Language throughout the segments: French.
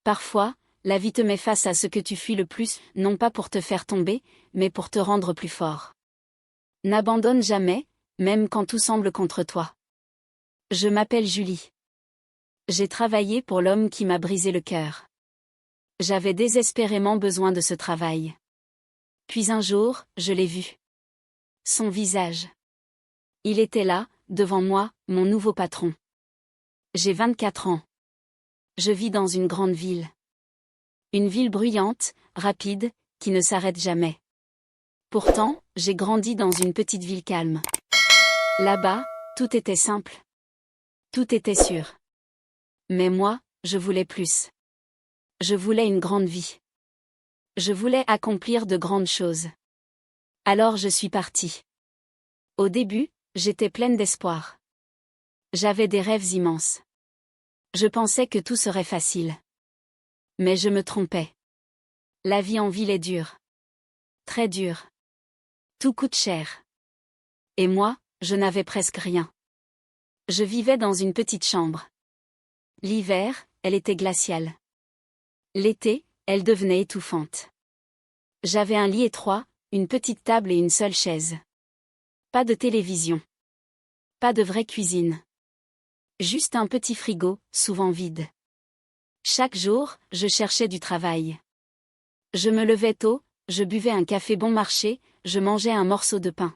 Parfois, la vie te met face à ce que tu fuis le plus, non pas pour te faire tomber, mais pour te rendre plus fort. N'abandonne jamais, même quand tout semble contre toi. Je m'appelle Julie. J'ai travaillé pour l'homme qui m'a brisé le cœur. J'avais désespérément besoin de ce travail. Puis un jour, je l'ai vu. Son visage. Il était là, devant moi, mon nouveau patron. J'ai 24 ans. Je vis dans une grande ville. Une ville bruyante, rapide, qui ne s'arrête jamais. Pourtant, j'ai grandi dans une petite ville calme. Là-bas, tout était simple. Tout était sûr. Mais moi, je voulais plus. Je voulais une grande vie. Je voulais accomplir de grandes choses. Alors je suis partie. Au début, j'étais pleine d'espoir. J'avais des rêves immenses. Je pensais que tout serait facile. Mais je me trompais. La vie en ville est dure. Très dure. Tout coûte cher. Et moi, je n'avais presque rien. Je vivais dans une petite chambre. L'hiver, elle était glaciale. L'été, elle devenait étouffante. J'avais un lit étroit, une petite table et une seule chaise. Pas de télévision. Pas de vraie cuisine. Juste un petit frigo, souvent vide. Chaque jour, je cherchais du travail. Je me levais tôt, je buvais un café bon marché, je mangeais un morceau de pain.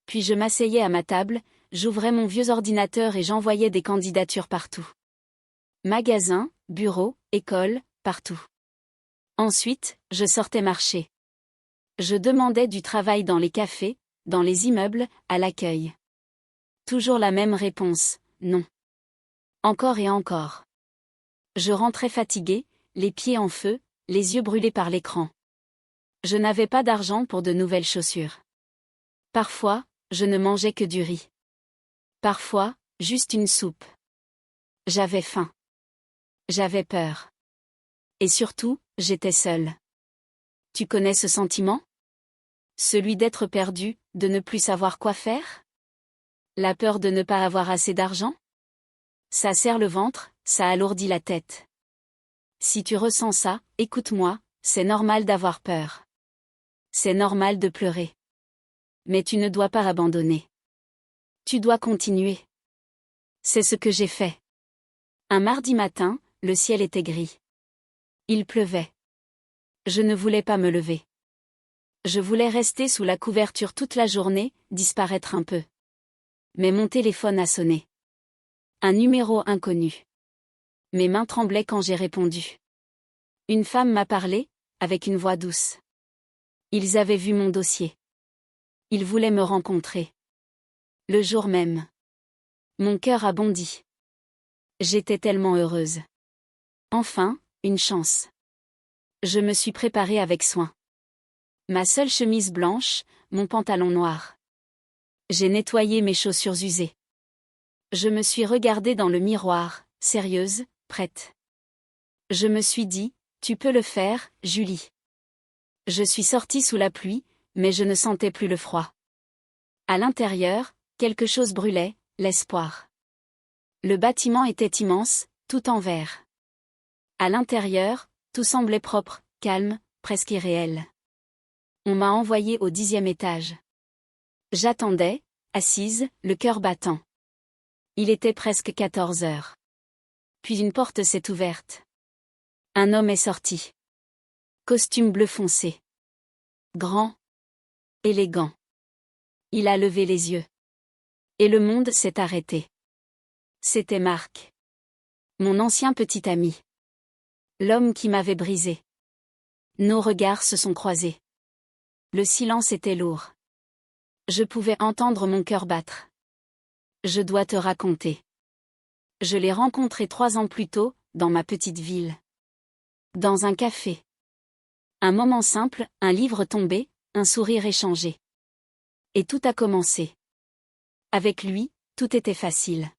Puis je m'asseyais à ma table, j'ouvrais mon vieux ordinateur et j'envoyais des candidatures partout. Magasins, bureaux, écoles, partout. Ensuite, je sortais marcher. Je demandais du travail dans les cafés, dans les immeubles, à l'accueil. Toujours la même réponse, non. Encore et encore. Je rentrais fatiguée, les pieds en feu, les yeux brûlés par l'écran. Je n'avais pas d'argent pour de nouvelles chaussures. Parfois, je ne mangeais que du riz. Parfois, juste une soupe. J'avais faim. J'avais peur. Et surtout, j'étais seule. Tu connais ce sentiment? Celui d'être perdu, de ne plus savoir quoi faire? La peur de ne pas avoir assez d'argent? Ça serre le ventre, ça alourdit la tête. Si tu ressens ça, écoute-moi, c'est normal d'avoir peur. C'est normal de pleurer. Mais tu ne dois pas abandonner. Tu dois continuer. C'est ce que j'ai fait. Un mardi matin, le ciel était gris. Il pleuvait. Je ne voulais pas me lever. Je voulais rester sous la couverture toute la journée, disparaître un peu. Mais mon téléphone a sonné. Un numéro inconnu. Mes mains tremblaient quand j'ai répondu. Une femme m'a parlé, avec une voix douce. Ils avaient vu mon dossier. Ils voulaient me rencontrer. Le jour même. Mon cœur a bondi. J'étais tellement heureuse. Enfin, une chance. Je me suis préparée avec soin. Ma seule chemise blanche, mon pantalon noir. J'ai nettoyé mes chaussures usées. Je me suis regardée dans le miroir, sérieuse, prête. Je me suis dit, tu peux le faire, Julie. Je suis sortie sous la pluie, mais je ne sentais plus le froid. À l'intérieur, quelque chose brûlait, l'espoir. Le bâtiment était immense, tout en verre. À l'intérieur, tout semblait propre, calme, presque irréel. On m'a envoyée au 10e étage. J'attendais, assise, le cœur battant. Il était presque 14 heures. Puis une porte s'est ouverte. Un homme est sorti. Costume bleu foncé. Grand. Élégant. Il a levé les yeux. Et le monde s'est arrêté. C'était Marc. Mon ancien petit ami. L'homme qui m'avait brisé. Nos regards se sont croisés. Le silence était lourd. Je pouvais entendre mon cœur battre. Je dois te raconter. Je l'ai rencontré 3 ans plus tôt, dans ma petite ville. Dans un café. Un moment simple, un livre tombé, un sourire échangé. Et tout a commencé. Avec lui, tout était facile.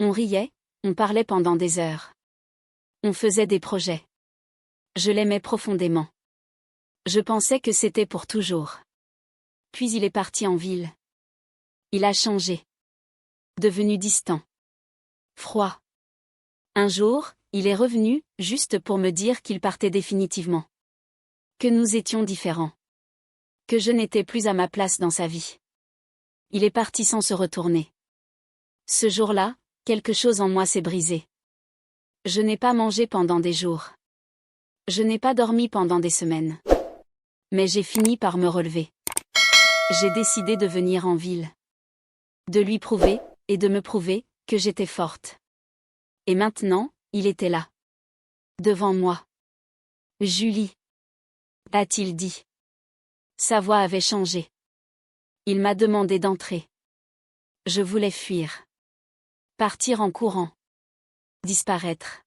On riait, on parlait pendant des heures. On faisait des projets. Je l'aimais profondément. Je pensais que c'était pour toujours. Puis il est parti en ville. Il a changé. Devenu distant. Froid. Un jour, il est revenu, juste pour me dire qu'il partait définitivement. Que nous étions différents. Que je n'étais plus à ma place dans sa vie. Il est parti sans se retourner. Ce jour-là, quelque chose en moi s'est brisé. Je n'ai pas mangé pendant des jours. Je n'ai pas dormi pendant des semaines. Mais j'ai fini par me relever. J'ai décidé de venir en ville. De lui prouver, et de me prouver, que j'étais forte. Et maintenant, il était là. Devant moi. Julie. A-t-il dit. Sa voix avait changé. Il m'a demandé d'entrer. Je voulais fuir. Partir en courant. Disparaître.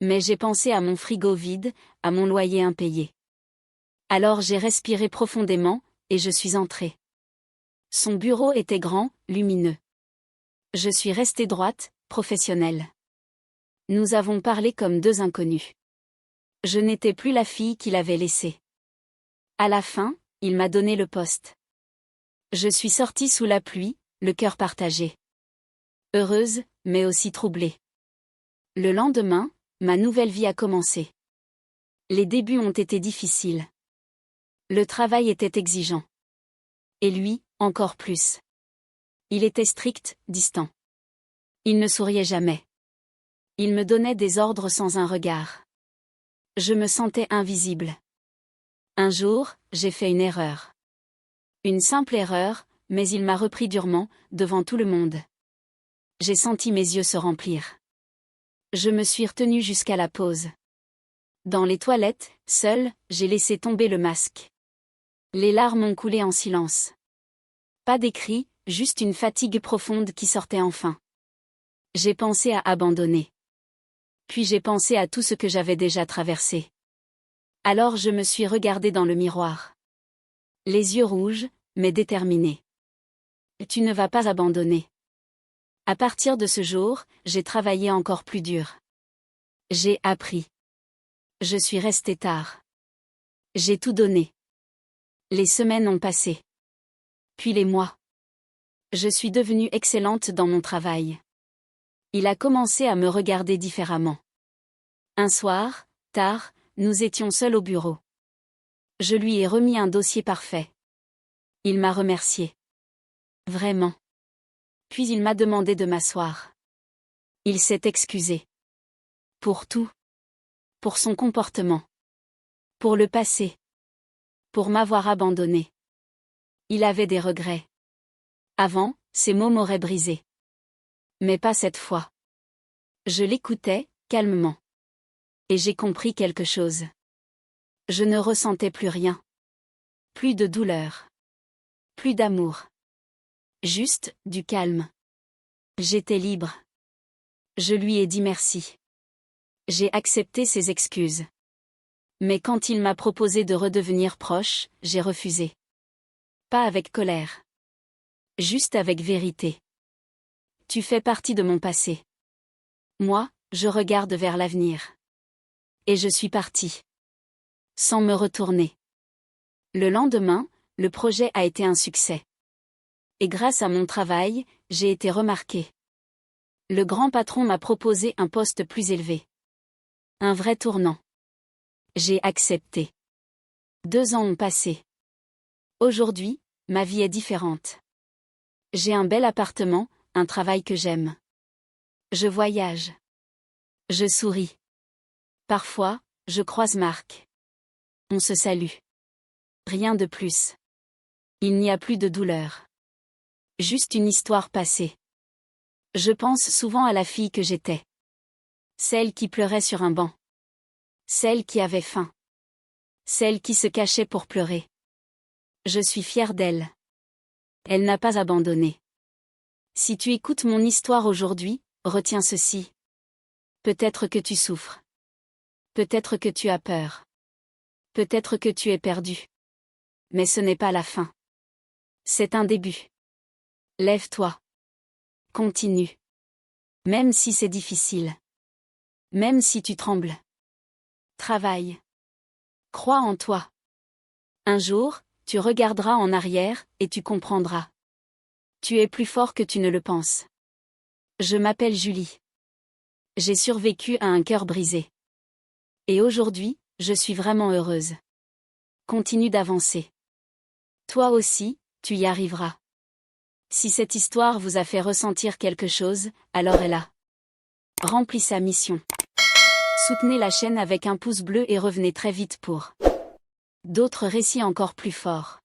Mais j'ai pensé à mon frigo vide, à mon loyer impayé. Alors j'ai respiré profondément, et je suis entrée. Son bureau était grand, lumineux. Je suis restée droite, professionnelle. Nous avons parlé comme deux inconnus. Je n'étais plus la fille qu'il avait laissée. À la fin, il m'a donné le poste. Je suis sortie sous la pluie, le cœur partagé. Heureuse, mais aussi troublée. Le lendemain, ma nouvelle vie a commencé. Les débuts ont été difficiles. Le travail était exigeant. Et lui, encore plus. Il était strict, distant. Il ne souriait jamais. Il me donnait des ordres sans un regard. Je me sentais invisible. Un jour, j'ai fait une erreur. Une simple erreur, mais il m'a repris durement, devant tout le monde. J'ai senti mes yeux se remplir. Je me suis retenue jusqu'à la pause. Dans les toilettes, seule, j'ai laissé tomber le masque. Les larmes ont coulé en silence. Pas des cris, juste une fatigue profonde qui sortait enfin. J'ai pensé à abandonner. Puis j'ai pensé à tout ce que j'avais déjà traversé. Alors je me suis regardée dans le miroir. Les yeux rouges, mais déterminés. Tu ne vas pas abandonner. À partir de ce jour, j'ai travaillé encore plus dur. J'ai appris. Je suis restée tard. J'ai tout donné. Les semaines ont passé. Puis les mois. Je suis devenue excellente dans mon travail. Il a commencé à me regarder différemment. Un soir, tard, nous étions seuls au bureau. Je lui ai remis un dossier parfait. Il m'a remercié. Vraiment. Puis il m'a demandé de m'asseoir. Il s'est excusé. Pour tout. Pour son comportement. Pour le passé. Pour m'avoir abandonné. Il avait des regrets. Avant, ces mots m'auraient brisé. Mais pas cette fois. Je l'écoutais, calmement. Et j'ai compris quelque chose. Je ne ressentais plus rien. Plus de douleur. Plus d'amour. Juste, du calme. J'étais libre. Je lui ai dit merci. J'ai accepté ses excuses. Mais quand il m'a proposé de redevenir proche, j'ai refusé. Pas avec colère. Juste avec vérité. Tu fais partie de mon passé. Moi, je regarde vers l'avenir. Et je suis partie. Sans me retourner. Le lendemain, le projet a été un succès. Et grâce à mon travail, j'ai été remarquée. Le grand patron m'a proposé un poste plus élevé. Un vrai tournant. J'ai accepté. 2 ans ont passé. Aujourd'hui, ma vie est différente. J'ai un bel appartement, un travail que j'aime. Je voyage. Je souris. Parfois, je croise Marc. On se salue. Rien de plus. Il n'y a plus de douleur. Juste une histoire passée. Je pense souvent à la fille que j'étais. Celle qui pleurait sur un banc. Celle qui avait faim. Celle qui se cachait pour pleurer. Je suis fière d'elle. Elle n'a pas abandonné. Si tu écoutes mon histoire aujourd'hui, retiens ceci. Peut-être que tu souffres. Peut-être que tu as peur. Peut-être que tu es perdu. Mais ce n'est pas la fin. C'est un début. Lève-toi. Continue. Même si c'est difficile. Même si tu trembles. Travaille. Crois en toi. Un jour, tu regarderas en arrière, et tu comprendras. Tu es plus fort que tu ne le penses. Je m'appelle Julie. J'ai survécu à un cœur brisé. Et aujourd'hui, je suis vraiment heureuse. Continue d'avancer. Toi aussi, tu y arriveras. Si cette histoire vous a fait ressentir quelque chose, alors elle a rempli sa mission. Soutenez la chaîne avec un pouce bleu et revenez très vite pour d'autres récits encore plus forts.